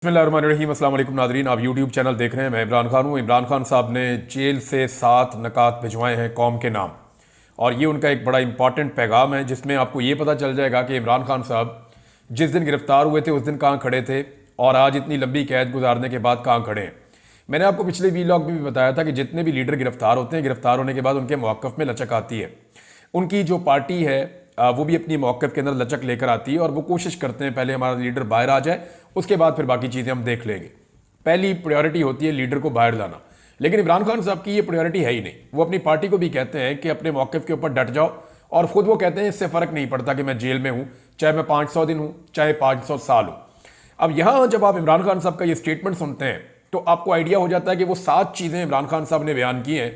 बिस्मिल्लाहिर्रहमानिर्रहीम। अस्सलाम वालेकुम नादरीन, आप यूट्यूब चैनल देख रहे हैं। मैं इमरान खान हूँ। इमरान खान साहब ने जेल से 7 नकात भिजवाए हैं कौम के नाम, और ये उनका एक बड़ा इंपॉर्टेंट पैगाम है जिसमें आपको ये पता चल जाएगा कि इमरान खान साहब जिस दिन गिरफ्तार हुए थे उस दिन कहाँ खड़े थे और आज इतनी लंबी कैद गुजारने के बाद कहाँ खड़े हैं। मैंने आपको पिछले वीलॉग में भी बताया था कि जितने भी लीडर गिरफ्तार होते हैं, गिरफ्तार होने के बाद उनके मौक़िफ़ में लचक आती है। उनकी जो पार्टी है वो भी अपनी मौक़िफ़ के अंदर लचक लेकर आती है और वो कोशिश करते हैं पहले हमारा लीडर बाहर आ जाए, उसके बाद फिर बाकी चीज़ें हम देख लेंगे। पहली प्रायोरिटी होती है लीडर को बाहर लाना, लेकिन इमरान खान साहब की ये प्रायोरिटी है ही नहीं। वो अपनी पार्टी को भी कहते हैं कि अपने मौक़िफ़ के ऊपर डट जाओ, और ख़ुद वो कहते हैं इससे फ़र्क नहीं पड़ता कि मैं जेल में हूँ, चाहे मैं 500 दिन हूँ, चाहे 500 साल हूँ। अब यहाँ जब आप इमरान खान साहब का ये स्टेटमेंट सुनते हैं तो आपको आइडिया हो जाता है कि वो 7 चीज़ें इमरान खान साहब ने बयान की हैं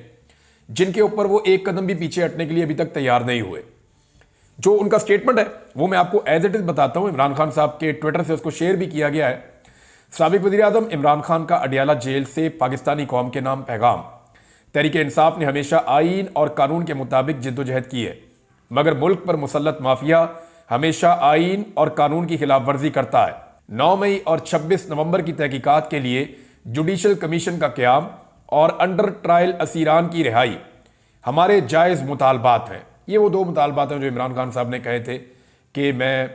जिनके ऊपर वो एक कदम भी पीछे हटने के लिए अभी तक तैयार नहीं हुए। जो उनका स्टेटमेंट है वो मैं आपको एज इट इज़ बताता हूँ। इमरान खान साहब के ट्विटर से उसको शेयर भी किया गया है। साबिक वज़ीर-ए-आज़म इमरान खान का अडियाला जेल से पाकिस्तानी कौम के नाम पैगाम। तहरीक इंसाफ ने हमेशा आईन और कानून के मुताबिक जद्दोजहद की है, मगर मुल्क पर मुसल्लत माफिया हमेशा आईन और कानून की खिलाफ वर्जी करता है। 9 मई और 26 नवंबर की तहकीकात के लिए जुडिशल कमीशन का क़याम और अंडर ट्रायल असीरान की रिहाई हमारे जायज़ मुतालबात हैं। ये वो 2 मुतालबात हैं जो इमरान खान साहब ने कहे थे कि मैं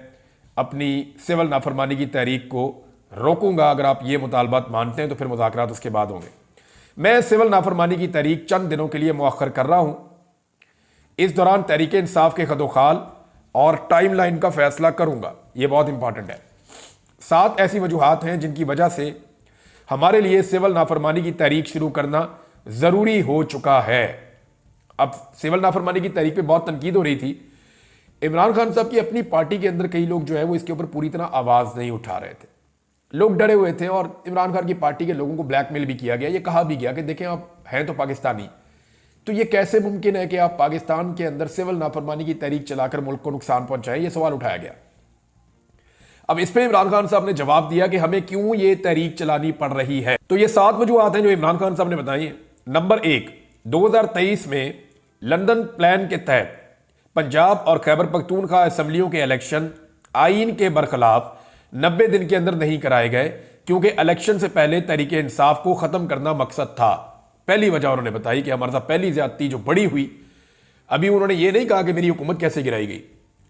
अपनी सिविल नाफरमानी की तहरीक को रोकूंगा। अगर आप ये मुतालबात मानते हैं तो फिर मुज़ाकरात उसके बाद होंगे। मैं सिविल नाफरमानी की तहरीक चंद दिनों के लिए मुअख्खर कर रहा हूं। इस दौरान तहरीक इंसाफ के खदोखाल और टाइम लाइन का फैसला करूंगा। यह बहुत इंपॉर्टेंट है। 7 ऐसी वजूहात हैं जिनकी वजह से हमारे लिए सिविल नाफरमानी की तहरीक शुरू करना ज़रूरी हो चुका है। अब सिविल नाफरमानी की तहरीक पे बहुत तनकीद हो रही थी। इमरान खान साहब की अपनी पार्टी के अंदर कई लोग जो है वो इसके ऊपर पूरी तरह आवाज़ नहीं उठा रहे थे। लोग डरे हुए थे और इमरान खान की पार्टी के लोगों को ब्लैकमेल भी किया गया। ये कहा भी गया कि देखें आप हैं तो पाकिस्तानी, तो ये कैसे मुमकिन है कि आप पाकिस्तान के अंदर सिविल नाफरमानी की तहरीक चलाकर मुल्क को नुकसान पहुंचाएं। ये सवाल उठाया गया। अब इस पर इमरान खान साहब ने जवाब दिया कि हमें क्यों ये तहरीक चलानी पड़ रही है। तो ये 7 वजूहात हैं जो इमरान खान साहब ने बताई हैं। नंबर 1, 2023 में लंदन प्लान के तहत पंजाब और खैबर पख्तूनख्वा असम्बलियों के इलेक्शन आईन के बरखिलाफ 90 दिन के अंदर नहीं कराए गए, क्योंकि इलेक्शन से पहले तहरीक इंसाफ को खत्म करना मकसद था। पहली वजह उन्होंने बताई कि हमारे साथ पहली ज्यादती जो बड़ी हुई, अभी उन्होंने ये नहीं कहा कि मेरी हुकूमत कैसे गिराई गई,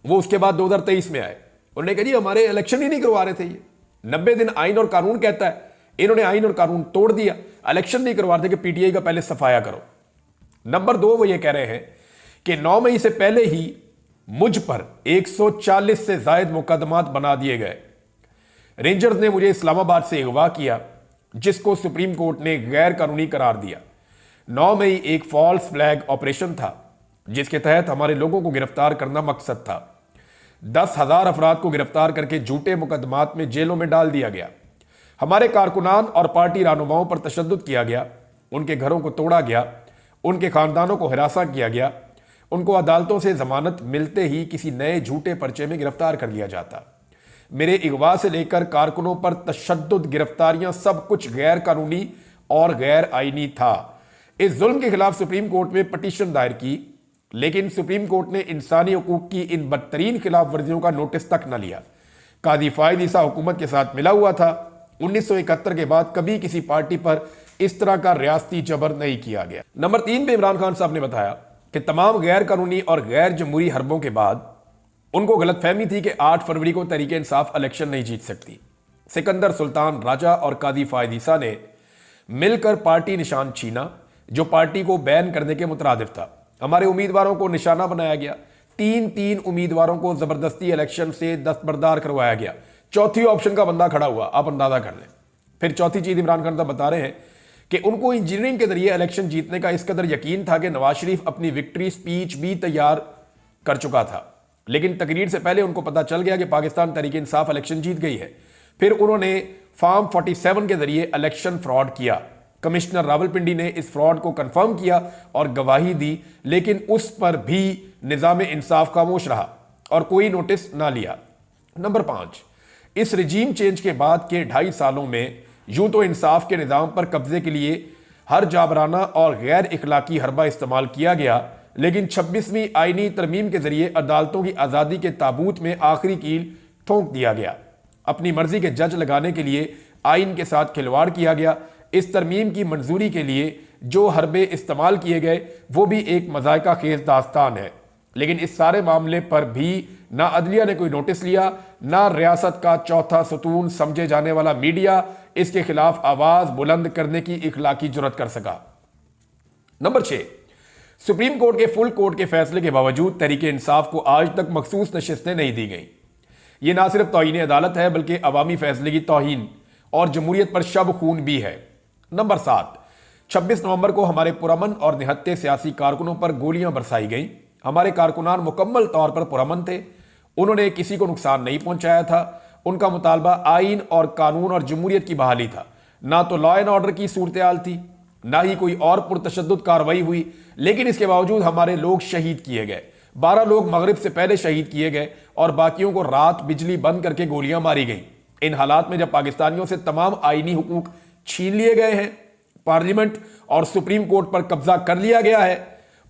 वो उसके बाद 2023 में आए। उन्होंने कहा जी हमारे इलेक्शन ही नहीं करवा रहे थे, ये 90 दिन आईन और कानून कहता है, इन्होंने आईन और कानून तोड़ दिया, इलेक्शन नहीं करवा रहे थे कि पीटीआई का पहले सफाया करो। नंबर 2, वो ये कह रहे हैं कि 9 मई से पहले ही मुझ पर 140 से जायद मुकदमात बना दिए गए। रेंजर्स ने मुझे इस्लामाबाद से अगवा किया, जिसको सुप्रीम कोर्ट ने गैर कानूनी करार दिया। 9 मई एक फॉल्स फ्लैग ऑपरेशन था जिसके तहत हमारे लोगों को गिरफ्तार करना मकसद था। 10,000 अफराद को गिरफ्तार करके झूठे मुकदमात में जेलों में डाल दिया गया। हमारे कारकुनान और पार्टी रहनुमाओं पर तशद्दुद किया गया, उनके घरों को तोड़ा गया, उनके खानदानों को हिरासा किया गया, उनको अदालतों से जमानत मिलते ही किसी नए झूठे पर्चे में गिरफ्तार कर लिया जाता। मेरे अगवा से लेकर कारकुनों पर तशद्दुद, गिरफ्तारियां, सब कुछ गैर कानूनी और गैर आईनी था। इस जुल्म के खिलाफ सुप्रीम कोर्ट में पटिशन दायर की, लेकिन सुप्रीम कोर्ट ने इंसानी हकूक की इन बदतरीन खिलाफ वर्जियों का नोटिस तक न लिया। काजी फायद ईसा हुकूमत के साथ मिला हुआ था। 1971 के बाद कभी किसी पार्टी पर इस तरह का रियासती जबर नहीं किया गया। नंबर 3 पे इमरान खान साहब ने बताया कि तमाम गैर कानूनी और गैर जमहूरी हरबों के बाद उनको गलतफहमी थी कि 8 फरवरी को तहरीक इंसाफ इलेक्शन नहीं जीत सकती। सिकंदर सुल्तान राजा और काजी फायद ईसा ने मिलकर पार्टी निशान छीना, जो पार्टी को बैन करने के मुतरादिफ था। हमारे उम्मीदवारों को निशाना बनाया गया। 3 उम्मीदवारों को जबरदस्ती इलेक्शन से दस्तबरदार करवाया गया। चौथी ऑप्शन का बंदा खड़ा हुआ, आप अंदाजा कर लें। फिर चौथी चीज इमरान खान साहब बता रहे हैं कि उनको इंजीनियरिंग के जरिए इलेक्शन जीतने का इस कदर यकीन था कि नवाज शरीफ अपनी विक्ट्री स्पीच भी तैयार कर चुका था, लेकिन तकरीर से पहले उनको पता चल गया कि पाकिस्तान तहरीक इंसाफ इलेक्शन जीत गई है। फिर उन्होंने फॉर्म 47 के जरिए इलेक्शन फ्रॉड किया। कमिश्नर रावलपिंडी ने इस फ्रॉड को कंफर्म किया और गवाही दी, लेकिन उस पर भी निजाम इंसाफ खामोश रहा और कोई नोटिस ना लिया। नंबर 5, इस रजीम चेंज के बाद के 2.5 सालों में यूं तो इंसाफ के निज़ाम पर कब्जे के लिए हर जाबराना और गैर इखलाकी हरबा इस्तेमाल किया गया, लेकिन 26वीं आईनी तरमीम के जरिए अदालतों की आज़ादी के ताबूत में आखिरी कील ठोंक दिया गया। अपनी मर्जी के जज लगाने के लिए आइन के साथ खिलवाड़ किया गया। इस तरमीम की मंजूरी के लिए जो हरबे इस्तेमाल किए गए वो भी एक मजायका खेज दास्तान है। लेकिन इस सारे मामले पर भी ना अदलिया ने कोई नोटिस लिया, ना रियासत का चौथा सतून समझे जाने वाला मीडिया इसके खिलाफ आवाज बुलंद करने की इखलाकी जुर्रत कर सका। नंबर 6, सुप्रीम कोर्ट के फुल कोर्ट के फैसले के बावजूद तहरीक इंसाफ को आज तक मखसूस नशिस्तें नहीं दी गई। यह ना सिर्फ तौहीन अदालत है बल्कि अवामी फैसले की तौहीन और जमहूरियत पर शब खून भी है। नंबर 7, 26 नवंबर को हमारे पुरअमन और निहत्ते सियासी कारकुनों पर गोलियां बरसाई गईं। हमारे कारकुनान मुकम्मल तौर पर पुरअमन थे, उन्होंने किसी को नुकसान नहीं पहुंचाया था। उनका मुतालबा आइन और कानून और जमहूरियत की बहाली था, ना तो लॉ एंड ऑर्डर की सूरत हाल थी, ना ही कोई और पुरतशद्दुद कार्रवाई हुई। लेकिन इसके बावजूद हमारे लोग शहीद किए गए। 12 लोग मगरिब से पहले शहीद किए गए और बाकियों को रात बिजली बंद करके गोलियां मारी गई। इन हालात में जब पाकिस्तानियों से तमाम आईनी हुकूक छीन लिए गए हैं, पार्लियामेंट और सुप्रीम कोर्ट पर कब्जा कर लिया गया है,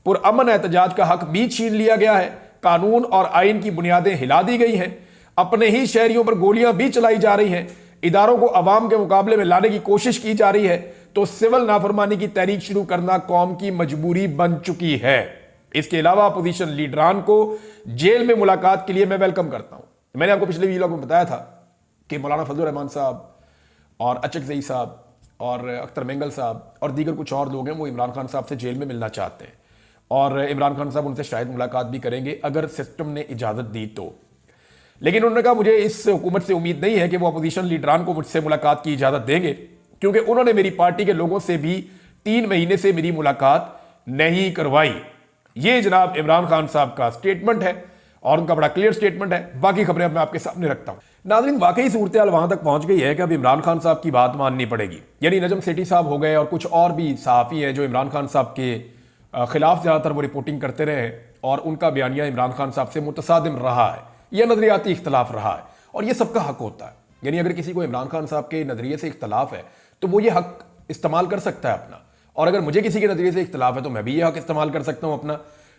पुरअमन एहतजाज का हक भी छीन लिया गया है, कानून और आइन की बुनियादें हिला दी गई हैं, अपने ही शहरियों पर गोलियां भी चलाई जा रही हैं, इदारों को अवाम के मुकाबले में लाने की कोशिश की जा रही है, तो सिविल नाफरमानी की तहरीक शुरू करना कौम की मजबूरी बन चुकी है। इसके अलावा अपोजिशन लीडरान को जेल में मुलाकात के लिए मैं वेलकम करता हूं। मैंने आपको पिछले वीडियो में बताया था कि मौलाना फजलुर रहमान साहब और अचक ज़ई साहब और अख्तर मेंगल साहब और दीगर कुछ और लोग हैं, वो इमरान खान साहब से जेल में मिलना चाहते हैं और इमरान खान साहब उनसे शायद मुलाकात भी करेंगे अगर सिस्टम ने इजाज़त दी तो। लेकिन उन्होंने कहा मुझे इस हुकूमत से उम्मीद नहीं है कि वो अपोजिशन लीडरान को मुझसे मुलाकात की इजाज़त देंगे, क्योंकि उन्होंने मेरी पार्टी के लोगों से भी 3 महीने से मेरी मुलाकात नहीं करवाई। ये जनाब इमरान खान साहब का स्टेटमेंट है और उनका बड़ा क्लियर स्टेटमेंट है। बाकी खबरें अब मैं आपके सामने रखता हूं। नाज़रीन, वाकई सूरत हाल वहां तक पहुंच गई है कि अब इमरान खान साहब की बात माननी पड़ेगी। यानी नजम सेठी साहब हो गए और कुछ और भी सहाफ़ी हैं जो इमरान खान साहब के खिलाफ ज़्यादातर वो रिपोर्टिंग करते रहे हैं और उनका बयानिया इमरान खान साहब से मुतसादिम रहा है, यह नजरियाती इख्तलाफ रहा है और यह सबका हक होता है। यानी अगर किसी को इमरान खान साहब के नजरिए से इख्तलाफ है तो वो ये हक इस्तेमाल कर सकता है अपना, और अगर मुझे किसी के नजरिए से इख्तलाफ है तो मैं भी ये हक इस्तेमाल कर सकता हूं अपना।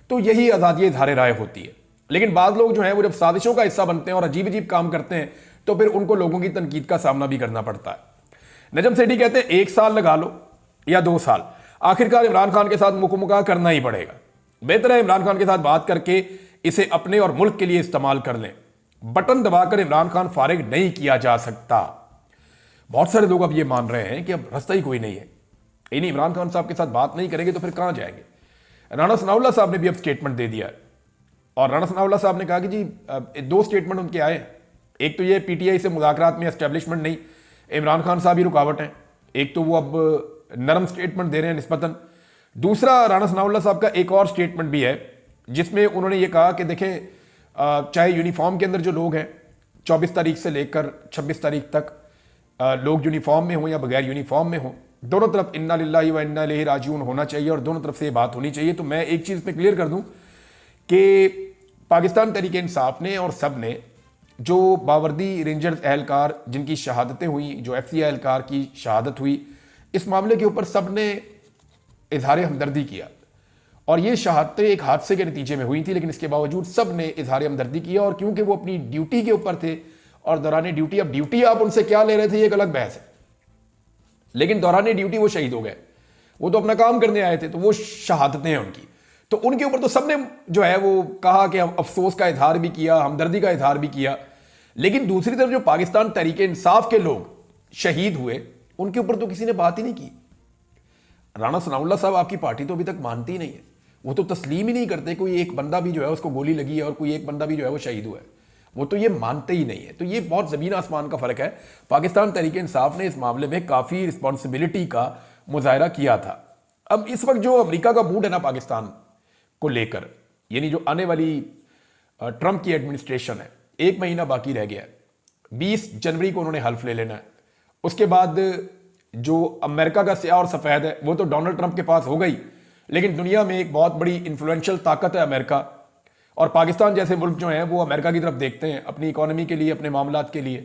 तो यही आज़ादी इज़हार राय होती है। लेकिन बाद लोग जो है वो जब साजिशों का हिस्सा बनते हैं और अजीब अजीब काम करते हैं तो फिर उनको लोगों की तनकीद का सामना भी करना पड़ता है। नजम सेठी कहते हैं 1 साल लगा लो या 2 साल, आखिरकार इमरान खान के साथ मुकम्मल करना ही पड़ेगा। बेहतर है इमरान खान के साथ बात करके इसे अपने और मुल्क के लिए इस्तेमाल कर लें। बटन दबाकर इमरान खान फारिग नहीं किया जा सकता। बहुत सारे लोग अब ये मान रहे हैं कि अब रास्ता ही कोई नहीं है, यानी इमरान खान साहब के साथ बात नहीं करेंगे तो फिर कहां जाएंगे। राणा सनाउल्लाह साहब ने भी अब स्टेटमेंट दे दिया है और राणा सनाउल्लाह साहब ने कहा कि जी 2 स्टेटमेंट उनके आए। एक तो ये पीटीआई से मुज़ाकरात में एस्टेब्लिशमेंट नहीं, इमरान खान साहब ही रुकावट हैं। एक तो वो अब नरम स्टेटमेंट दे रहे हैं निस्बतन। दूसरा राणा सनाउल्लाह साहब का एक और स्टेटमेंट भी है जिसमें उन्होंने ये कहा कि देखें, चाहे यूनिफॉर्म के अंदर जो लोग हैं 24 तारीख से लेकर 26 तारीख तक लोग यूनिफॉर्म में हों या बगैर यूनिफॉर्म में हों, दोनों तरफ इन्ना लिल्लाहि व इन्ना इलैहि राजिऊन होना चाहिए और दोनों तरफ से ये बात होनी चाहिए। तो मैं एक चीज़ पे क्लियर कर दूं कि पाकिस्तान तहरीक इंसाफ ने और सब ने जो बावर्दी रेंजर्स एहलकार जिनकी शहादतें हुई, जो एफसी एहलकार की शहादत हुई, इस मामले के ऊपर सब ने इजहार हमदर्दी किया और ये शहादतें एक हादसे के नतीजे में हुई थी, लेकिन इसके बावजूद सब ने इजहार हमदर्दी किया। और क्योंकि वो अपनी ड्यूटी के ऊपर थे और दौरान ड्यूटी, अब ड्यूटी आप उनसे क्या ले रहे थे ये एक अलग बहस है, लेकिन दौरान ड्यूटी वो शहीद हो गए, वो तो अपना काम करने आए थे, तो वो शहादतें हैं उनकी। तो उनके ऊपर तो सबने जो है वो कहा कि अफसोस का इजहार भी किया, हमदर्दी का इजहार भी किया। लेकिन दूसरी तरफ जो पाकिस्तान तहरीक इंसाफ के लोग शहीद हुए उनके ऊपर तो किसी ने बात ही नहीं की। राणा सनाउल्लाह साहब आपकी पार्टी तो अभी तक मानती ही नहीं है, वो तो तस्लीम ही नहीं करते कोई एक बंदा भी जो है उसको गोली लगी है और कोई एक बंदा भी जो है वो शहीद हुआ है, वो तो ये मानते ही नहीं है। तो ये बहुत ज़मीन आसमान का फ़र्क है। पाकिस्तान तहरीक इंसाफ ने इस मामले में काफ़ी रिस्पॉन्सिबिलिटी का मुजाहरा किया था। अब इस वक्त जो अमेरिका का मूड है ना पाकिस्तान को लेकर, यानी जो आने वाली ट्रंप की एडमिनिस्ट्रेशन है, 1 महीना बाकी रह गया है, 20 जनवरी को उन्होंने हल्फ ले लेना है। उसके बाद जो अमेरिका का स्याह और सफ़ेद है वो तो डोनाल्ड ट्रंप के पास हो गई, लेकिन दुनिया में एक बहुत बड़ी इन्फ्लुएंशियल ताकत है अमेरिका, और पाकिस्तान जैसे मुल्क जो हैं वो अमेरिका की तरफ देखते हैं अपनी इकोनॉमी के लिए, अपने मामलात के लिए।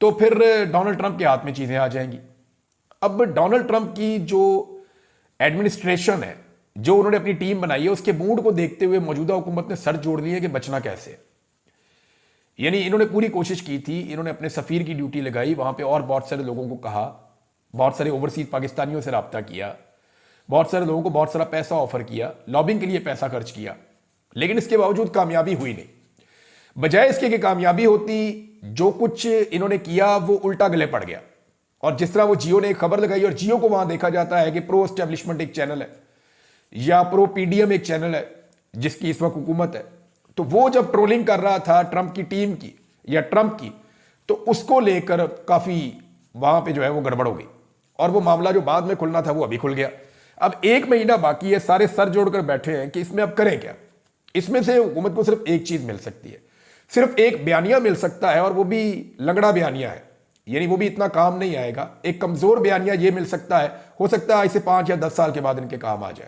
तो फिर डोनाल्ड ट्रंप के हाथ में चीज़ें आ जाएंगी। अब डोनाल्ड ट्रंप की जो एडमिनिस्ट्रेशन है, जो उन्होंने अपनी टीम बनाई है, उसके मूड को देखते हुए मौजूदा हुकूमत ने सर जोड़ लिए कि बचना कैसे। यानी इन्होंने पूरी कोशिश की थी, इन्होंने अपने सफ़ीर की ड्यूटी लगाई वहां पे और बहुत सारे लोगों को कहा, बहुत सारे ओवरसीज पाकिस्तानियों से रब्ता किया, बहुत सारे लोगों को बहुत सारा पैसा ऑफर किया, लॉबिंग के लिए पैसा खर्च किया, लेकिन इसके बावजूद कामयाबी हुई नहीं। बजाय इसके कि कामयाबी होती, जो कुछ इन्होंने किया वो उल्टा गले पड़ गया। और जिस तरह वो जियो ने एक खबर लगाई और जियो को वहां देखा जाता है कि प्रो एस्टेब्लिशमेंट एक चैनल है या प्रो पीडीएम एक चैनल है जिसकी इस वक्त हुकूमत है, तो वो जब ट्रोलिंग कर रहा था ट्रंप की टीम की या ट्रंप की, तो उसको लेकर काफी वहां पे जो है वो गड़बड़ हो गई और वो मामला जो बाद में खुलना था वो अभी खुल गया। अब 1 महीना बाकी है, सारे सर जोड़कर बैठे हैं कि इसमें अब करें क्या। इसमें से हुकूमत को सिर्फ एक चीज मिल सकती है, सिर्फ एक बयानिया मिल सकता है, और वो भी लंगड़ा बयानिया है, यानी वो भी इतना काम नहीं आएगा। एक कमजोर बयानिया ये मिल सकता है, हो सकता है इसे 5 या 10 साल के बाद इनके काम आ जाए।